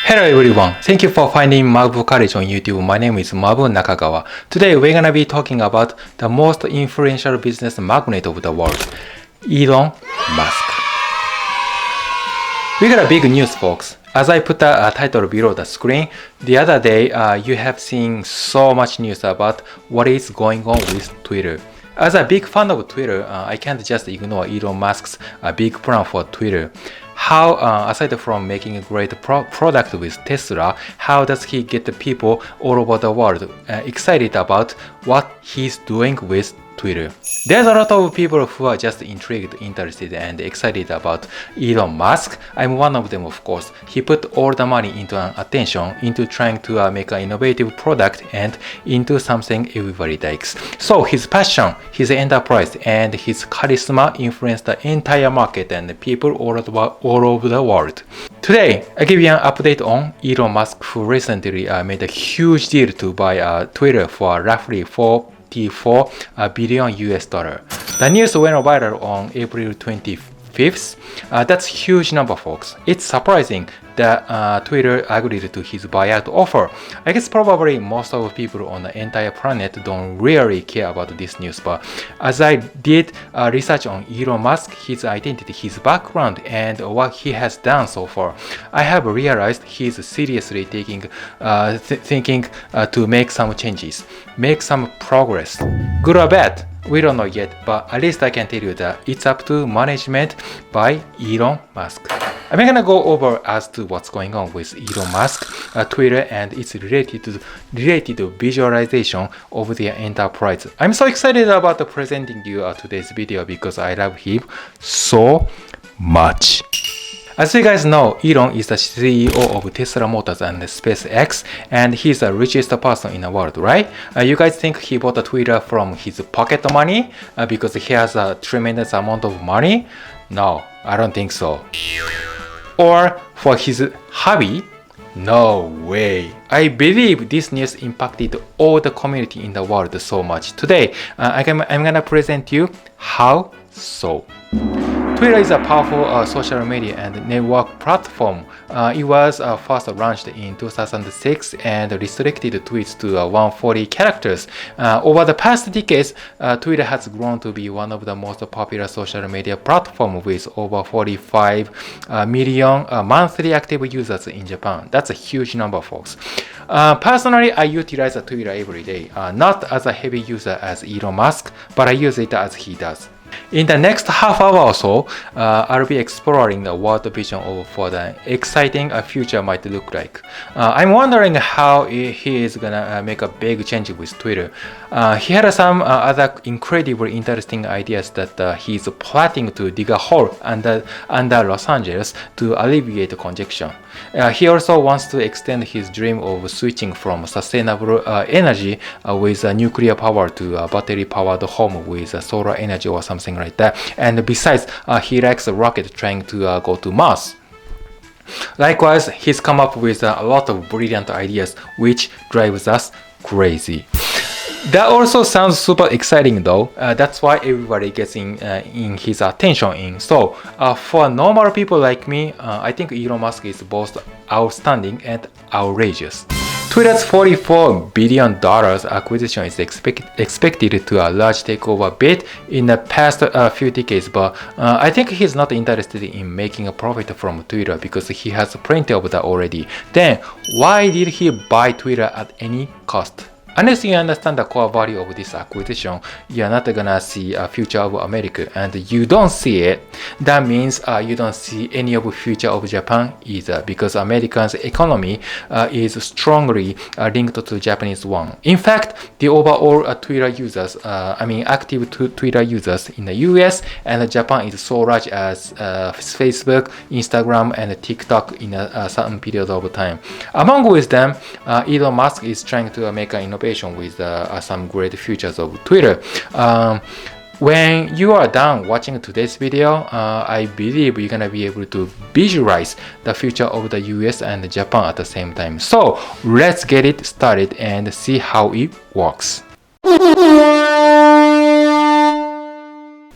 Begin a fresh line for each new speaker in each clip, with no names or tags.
Hello everyone, thank you for finding Mabu College on YouTube. My name is Mabu Nakagawa. Today we're gonna be talking about the most influential business magnate of the world, Elon Musk. We got a big news, folks. As I put a title below the screen, the other day you have seen so much news about what is going on with Twitter. As a big fan of Twitter, I can't just ignore Elon Musk's big plan for Twitter. How, aside from making a great product with Tesla, how does he get the people all over the world excited about what he's doing with Twitter? There's a lot of people who are just intrigued, interested, and excited about Elon Musk. I'm one of them, of course. He put all the money into attention into trying to make an innovative product and into something everybody likes. So his passion, his enterprise, and his charisma influenced the entire market and the people all over the world. Today, I give you an update on Elon Musk, who recently made a huge deal to buy Twitter for roughly $44 billion US dollar. The news went viral on April 25th. That's a huge number, folks. It's surprising that Twitter agreed to his buyout offer. I guess probably most of the people on the entire planet don't really care about this news, but as I did research on Elon Musk, his identity, his background, and what he has done so far, I have realized he's seriously thinking to make some changes, make some progress. Good or bad? We don't know yet, but at least I can tell you that it's up to management by Elon Musk. I'm gonna go over as to what's going on with Elon Musk, Twitter, and its related visualization of their enterprise. I'm so excited about presenting you today's video because I love him so much. As you guys know, Elon is the CEO of Tesla Motors and SpaceX, and he's the richest person in the world, right? You guys think he bought Twitter from his pocket money because he has a tremendous amount of money? No, I don't think so. Or for his hobby? No way. I believe this news impacted all the community in the world so much. Today, I'm gonna present you how so. Twitter is a powerful social media and network platform. It was first launched in 2006 and restricted tweets to 140 characters. Over the past decades, Twitter has grown to be one of the most popular social media platforms with over 45 million monthly active users in Japan. That's a huge number, folks. Personally, I utilize Twitter every day, not as a heavy user as Elon Musk, but I use it as he does. In the next half hour or so, I'll be exploring the world vision for the exciting future might look like. I'm wondering how he is gonna make a big change with Twitter. He had some other incredibly interesting ideas that he's planning to dig a hole under Los Angeles to alleviate congestion. He also wants to extend his dream of switching from sustainable energy with nuclear power to a battery-powered home with solar energy or something like that. And besides, he likes a rocket trying to go to Mars. Likewise, he's come up with a lot of brilliant ideas, which drives us crazy. That also sounds super exciting though. That's why everybody gets in his attention. So for normal people like me, I think Elon Musk is both outstanding and outrageous. Twitter's $44 billion acquisition is expected to a large takeover bid in the past few decades, but I think he's not interested in making a profit from Twitter because he has plenty of that already. Then why did he buy Twitter at any cost? Unless you understand the core value of this acquisition, you're not gonna see a future of America, and you don't see it. That means you don't see any of the future of Japan either, because Americans' economy is strongly linked to the Japanese one. In fact, the overall Twitter users, active Twitter users in the US and Japan is so large as Facebook, Instagram, and TikTok in a certain period of time. Among with them, Elon Musk is trying to make an innovation with some great features of Twitter. When you are done watching today's video, I believe you're gonna be able to visualize the future of the US and Japan at the same time. So let's get it started and see how it works.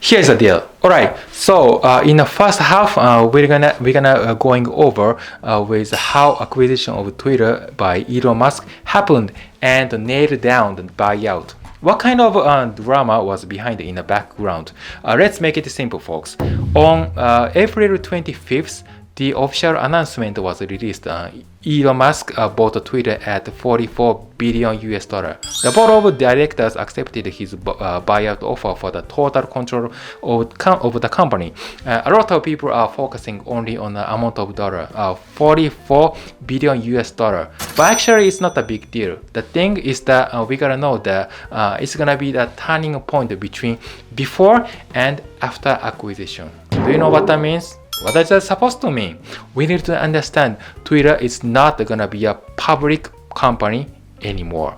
Here's the deal. Alright, so in the first half, we're gonna going over with how acquisition of Twitter by Elon Musk happened and nailed down the buyout. What kind of drama was behind in the background? Let's make it simple, folks. On April 25th, the official announcement was released. Elon Musk bought Twitter at 44 billion US dollar. The board of directors accepted his buyout offer for the total control of the company. A lot of people are focusing only on the amount of dollar, 44 billion US dollar. But actually, it's not a big deal. The thing is that we gotta know that it's gonna be the turning point between before and after acquisition. Do you know what that means? What is that supposed to mean? We need to understand Twitter is not gonna be a public company anymore.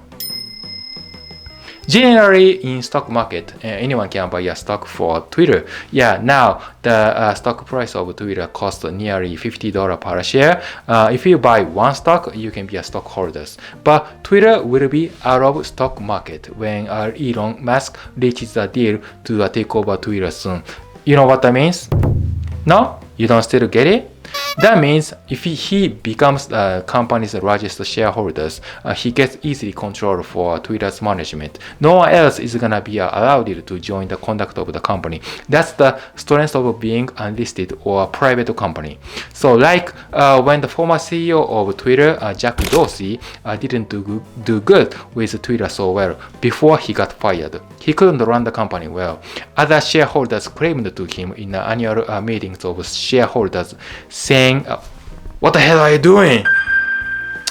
Generally, in stock market, anyone can buy a stock for Twitter. Yeah, now the stock price of Twitter costs nearly $50 per share. If you buy one stock, you can be a stockholder. But Twitter will be out of stock market when Elon Musk reaches a deal to take over Twitter soon. You know what that means? No? You don't still get it? That means if he becomes the company's largest shareholders, he gets easily control for Twitter's management. No one else is gonna be allowed to join the conduct of the company. That's the strength of being unlisted or a private company. So like when the former CEO of Twitter, Jack Dorsey, didn't do good with Twitter so well before he got fired. He couldn't run the company well. Other shareholders claimed to him in the annual meetings of shareholders saying, what the hell are you doing?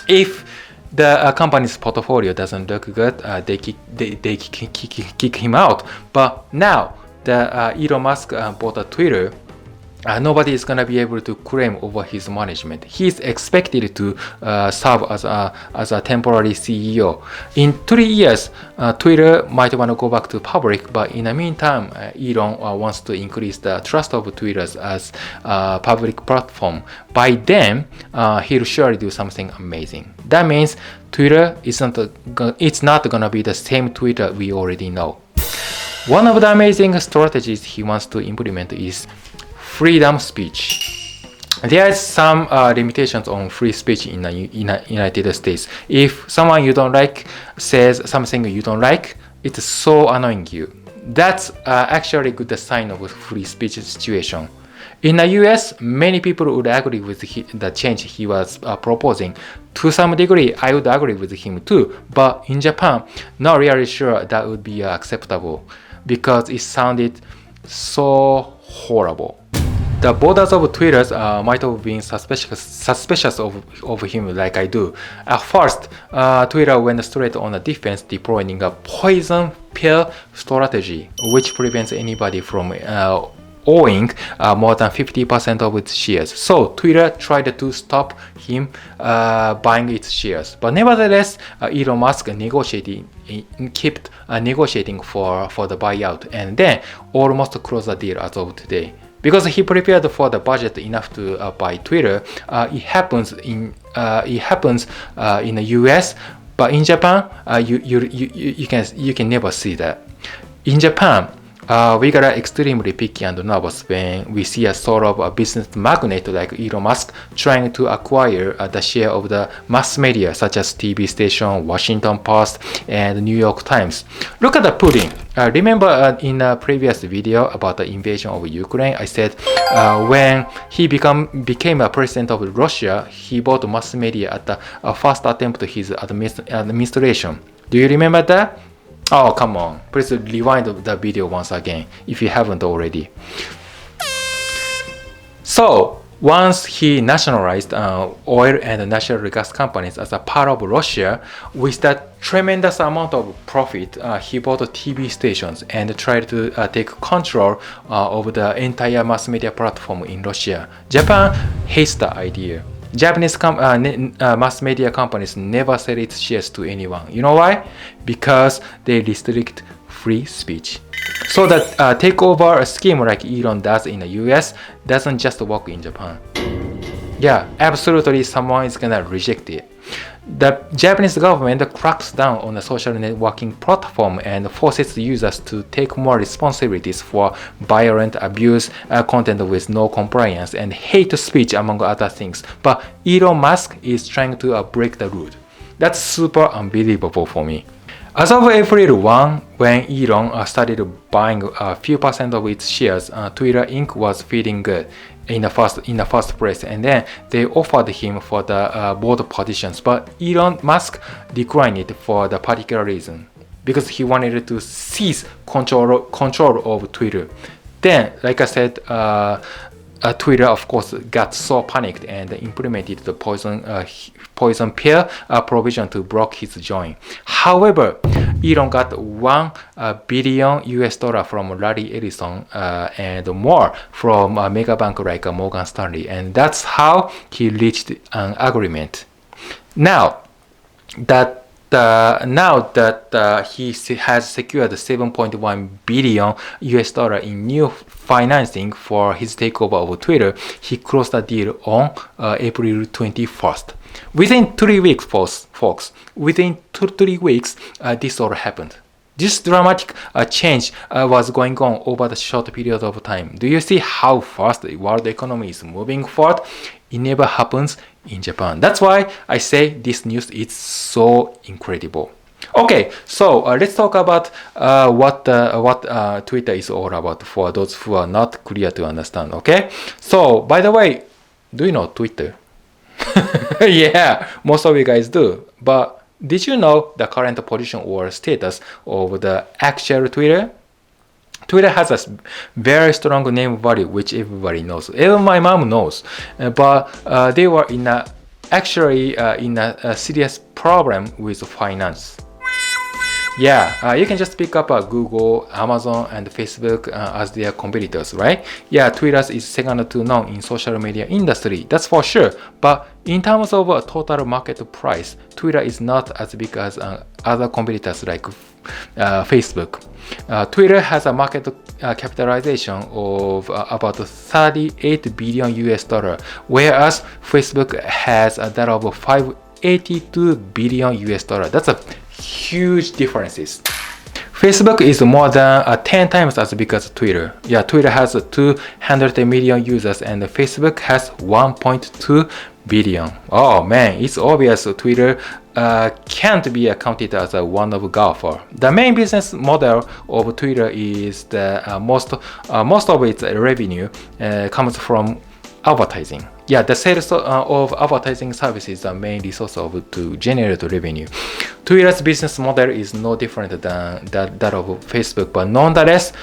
If the company's portfolio doesn't look good, they kick him out. But now the Elon Musk bought a Twitter. Nobody is gonna be able to claim over his management. He's expected to serve as a temporary CEO. In 3 years, Twitter might want to go back to public, but in the meantime, Elon wants to increase the trust of Twitter as a public platform. By then, he'll surely do something amazing. That means Twitter it's not gonna be the same Twitter we already know. One of the amazing strategies he wants to implement is freedom speech. There is some limitations on free speech in the United States. If someone you don't like says something you don't like, it's so annoying you. That's actually a good sign of a free speech situation. In the US, many people would agree with the change he was proposing. To some degree, I would agree with him too. But in Japan, not really sure that would be acceptable because it sounded so horrible. The borders of Twitter might have been suspicious of him like I do. At first, Twitter went straight on the defense, deploying a poison pill strategy, which prevents anybody from owning more than 50% of its shares. So Twitter tried to stop him buying its shares. But nevertheless, Elon Musk kept negotiating for the buyout and then almost closed the deal as of today. Because he prepared for the budget enough to buy Twitter, it happens in the US, but in Japan, you can never see that. In Japan, we got extremely picky and nervous when we see a sort of a business magnate like Elon Musk trying to acquire the share of the mass media such as TV station, Washington Post, and New York Times. Look at the pudding. Remember in a previous video about the invasion of Ukraine, I said when he became a president of Russia, he bought mass media at the first attempt of his administration. Do you remember that? Oh, come on. Please rewind the video once again if you haven't already. So, once he nationalized oil and natural gas companies as a part of Russia, with that tremendous amount of profit, he bought TV stations and tried to take control of the entire mass media platform in Russia. Japan hates the idea. Japanese mass media companies never sell its shares to anyone. You know why? Because they restrict free speech. So that takeover scheme like Elon does in the US doesn't just work in Japan. Yeah, absolutely someone is gonna reject it. The Japanese government cracks down on the social networking platform and forces users to take more responsibilities for violent abuse content with no compliance and hate speech, among other things. But Elon Musk is trying to break the rule. That's super unbelievable for me. As of April 1, when Elon started buying a few percent of its shares, Twitter Inc. was feeling good in the first place, and then they offered him for the board positions, but Elon Musk declined it for the particular reason, because he wanted to seize control of Twitter. Then, like I said, Twitter, of course, got so panicked and implemented the poison pill provision to block his join. However, Elon got $1 billion from Larry Ellison and more from mega bank like Morgan Stanley, and that's how he reached an agreement. Now that he has secured $7.1 billion in new financing for his takeover of Twitter, he closed the deal on April 21st. Within 3 weeks, folks, within 3 weeks, this all happened. This dramatic change was going on over the short period of time. Do you see how fast the world economy is moving forward? It never happens in Japan. That's why I say this news is so incredible. Okay, so let's talk about what Twitter is all about for those who are not clear to understand. Okay, so by the way, do you know Twitter? Yeah, most of you guys do. But did you know the current position or status of the actual Twitter? Twitter has a very strong name value, which everybody knows. Even my mom knows. But they were in a serious problem with finance. Yeah, you can just pick up Google, Amazon, and Facebook as their competitors, right? Yeah, Twitter is second to none in social media industry, that's for sure. But in terms of total market price, Twitter is not as big as other competitors like Facebook. Twitter has a market capitalization of about $38 billion, whereas Facebook has that of $582 billion. That's a huge differences. Facebook is more than 10 times as big as Twitter. Yeah, Twitter has 200 million users and Facebook has 1.2 billion. Oh man, it's obvious Twitter can't be accounted as one of golfer. The main business model of Twitter is the most of its revenue comes from advertising. Yeah, the sales of advertising services is the main resource to generate revenue. Twitter's business model is no different than that of Facebook, but nonetheless,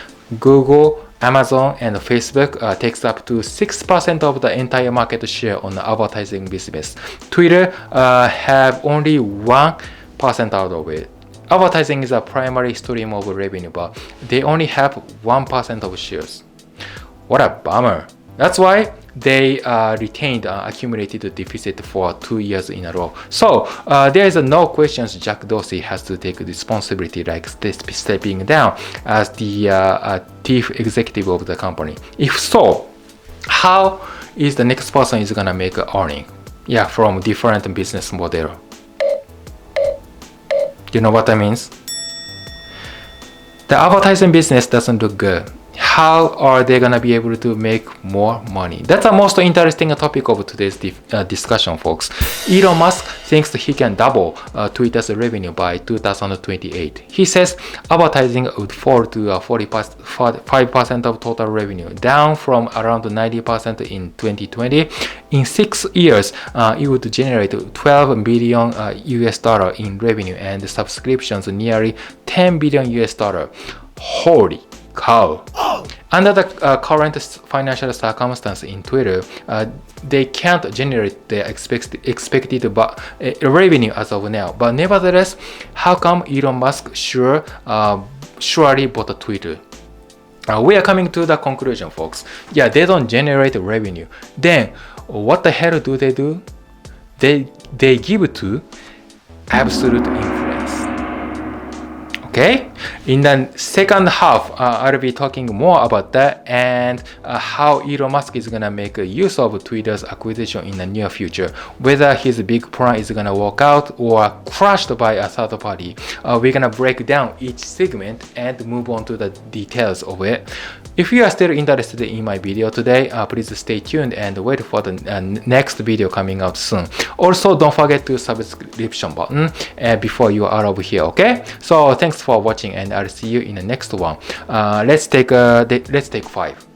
Google, Amazon, and Facebook takes up to 6% of the entire market share on the advertising business. Twitter have only 1% out of it. Advertising is a primary stream of revenue, but they only have 1% of shares. What a bummer. That's why they retained accumulated deficit for 2 years in a row. So there is no questions Jack Dorsey has to take responsibility, like stepping down as the chief executive of the company. If so, how is the next person is gonna make earning? Yeah, from different business model. You know what that means? The advertising business doesn't look good. How are they gonna be able to make more money? That's the most interesting topic of today's discussion, folks. Elon Musk thinks he can double Twitter's revenue by 2028. He says advertising would fall to 45% of total revenue, down from around 90% in 2020. In 6 years, it would generate $12 billion in revenue and subscriptions nearly $10 billion. Holy cow. Under the current financial circumstance in Twitter, they can't generate the expected revenue as of now. But nevertheless, how come Elon Musk surely bought Twitter? We are coming to the conclusion, folks. Yeah, they don't generate revenue. Then what the hell do? They give to absolute influence. Okay? In the second half, I'll be talking more about that and how Elon Musk is gonna make use of Twitter's acquisition in the near future. Whether his big plan is gonna work out or crushed by a third party. We're gonna break down each segment and move on to the details of it. If you are still interested in my video today, please stay tuned and wait for the next video coming out soon. Also, don't forget to subscription button before you are over here, okay? So thanks for watching and I'll see you in the next one. Let's take 5.